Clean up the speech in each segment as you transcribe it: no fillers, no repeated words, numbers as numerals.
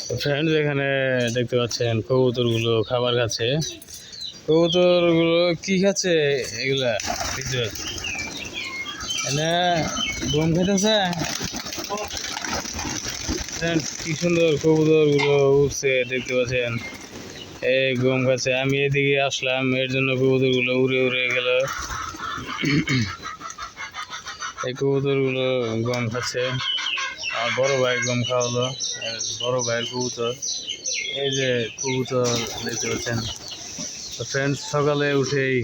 Friends, এখানে দেখতে পাচ্ছেন কবুতরগুলো খাবার খাচ্ছে। কবুতরগুলো কি খাচ্ছে এগুলা? এনে গম খাইতেছে। ফ্রেন্ডস, কি সুন্দর কবুতরগুলো উঠছে দেখতে পাচ্ছেন। এই গম খাচ্ছে। আমি এদিকে আসলাম, এর জন্য কবুতরগুলো উড়ে উড়ে গেল। এই কবুতরগুলো গম খাচ্ছে। আর বড় ভাই গম খাওয়ালো, বড় ভাইয়ের কবুতর। এই যে কবুতর দেখতে পাচ্ছেন। তো ফ্রেন্ডস, সকালে উঠেই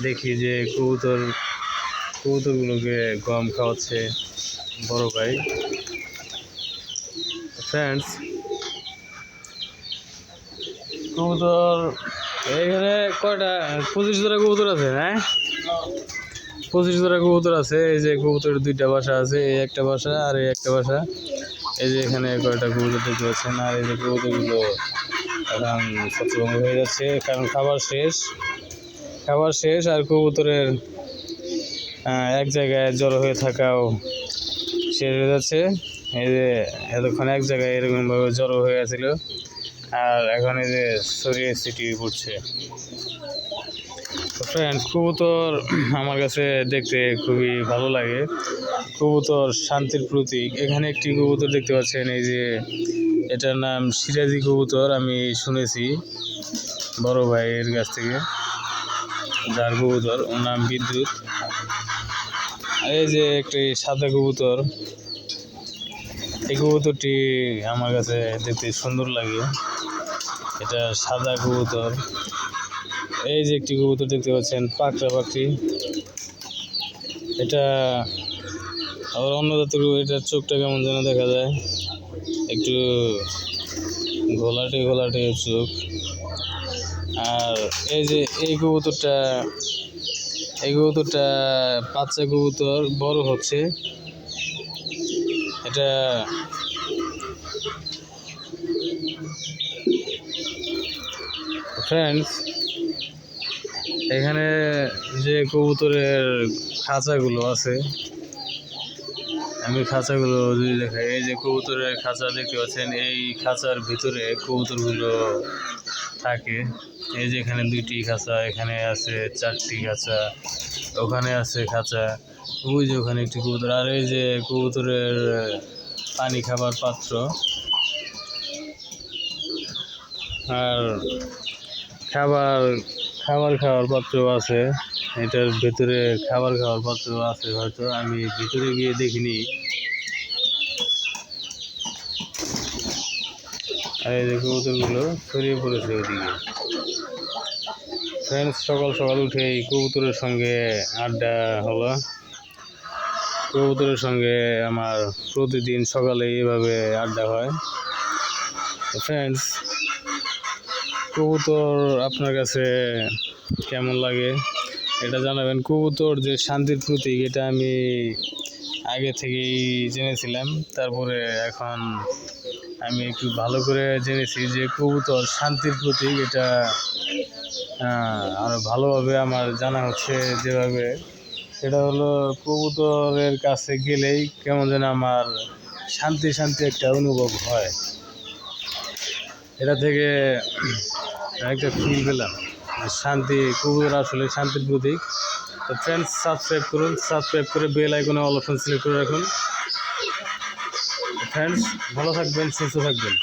দেখি যে কবুতরগুলোকে গম খাওয়াচ্ছে বড় ভাই। ফ্রেন্ডস, কবুতর এইখানে কয়টা 25 জোড়া কবুতর আছে, হ্যাঁ 25 জোড়া কবুতর আছে। এই যে কবুতরের দুইটা বাসা আছে, এই একটা বাসা আর এই একটা বাসা। এই যে এখানে কয়টা কবুতর দেখতে পাচ্ছেন। আর এই যে কবুতরগুলো এখন ছত্রভঙ্গ হয়ে যাচ্ছে, কারণ খাবার শেষ আর কবুতরের এক জায়গায় জড়ো হয়ে থাকাও শেষ হয়ে যাচ্ছে। এই যে এতক্ষণ এক জায়গায় এরকমভাবে জড়ো হয়ে গেছিল, আর এখন এই যে ছড়িয়ে ছিটিয়ে পড়ছে। ফ্রেন্ডস, কবুতর আমার কাছে দেখতে খুবই ভালো লাগে। কবুতর শান্তির প্রতীক। এখানে একটি কবুতর দেখতে পাচ্ছেন, এই যে এটার নাম সিরাজি কবুতর। আমি শুনেছি বড় ভাইয়ের কাছ থেকে, যার কবুতর ওর নাম বিদ্যুৎ। এই যে একটি সাদা কবুতর, এই কবুতরটি আমার কাছে দেখতে সুন্দর লাগে। এটা সাদা কবুতর। এই যে একটি কবুতর দেখতে পাচ্ছেন, পাকড়া পাখি। এটা আবার অন্য জাতের। এটার চোখটা কেমন যেন দেখা যায়, একটু ঘোলাটে ঘোলাটে চোখ। আর এই যে এই কবুতরটা বাচ্চা কবুতর, বড় হচ্ছে। এটা ফ্রেন্ডস, এখানে যে কবুতরের খাঁচাগুলো আছে, আমি খাঁচাগুলো যদি দেখাই, এই যে কবুতরের খাঁচা দেখতে পাচ্ছেন। এই খাঁচার ভিতরে কবুতরগুলো থাকে। এই যে এখানে 2টি খাঁচা, এখানে আছে 4টি খাঁচা, ওখানে আছে খাঁচা। ওই যে ওখানে একটি কবুতর। আর এই যে কবুতরের পানি খাবার পাত্র, আর খাবার খাওয়ার পাত্র আছে। এটার ভেতরে খাবার খাওয়ার পাত্র আছে, হয়তো আমি ভিতরে গিয়ে দেখিনি। আর এই যে কবুতরগুলো ছড়িয়ে পড়েছে ওইদিকে। ফ্রেন্ডস, সকাল সকাল উঠেই কবুতরের সঙ্গে আড্ডা হলো। কবুতরের সঙ্গে আমার প্রতিদিন সকালে এভাবে আড্ডা হয়। ফ্রেন্ডস, কবুতর আপনার কাছে কেমন লাগে এটা জানাবেন। কবুতর যে শান্তির প্রতীক, এটা আমি আগে থেকেই জেনেছিলাম। তারপরে এখন আমি একটু ভালো করে জেনেছি যে কবুতর শান্তির প্রতীক। এটা আরও ভালোভাবে আমার জানা হচ্ছে যেভাবে, সেটা হলো কবুতরের কাছে গেলেই কেমন যেন আমার শান্তি একটা অনুভব হয়। এটা থেকে একটা ফিল পেলাম শান্তি। কবুতর আসলে শান্তির প্রতীক। তো ফ্রেন্ডস, সাবস্ক্রাইব করুন, সাবস্ক্রাইব করে বেল আইকনে অল অপশন সিলেক্ট করে রাখুন। ফ্রেন্ডস, ভালো থাকবেন, সুস্থ থাকবেন।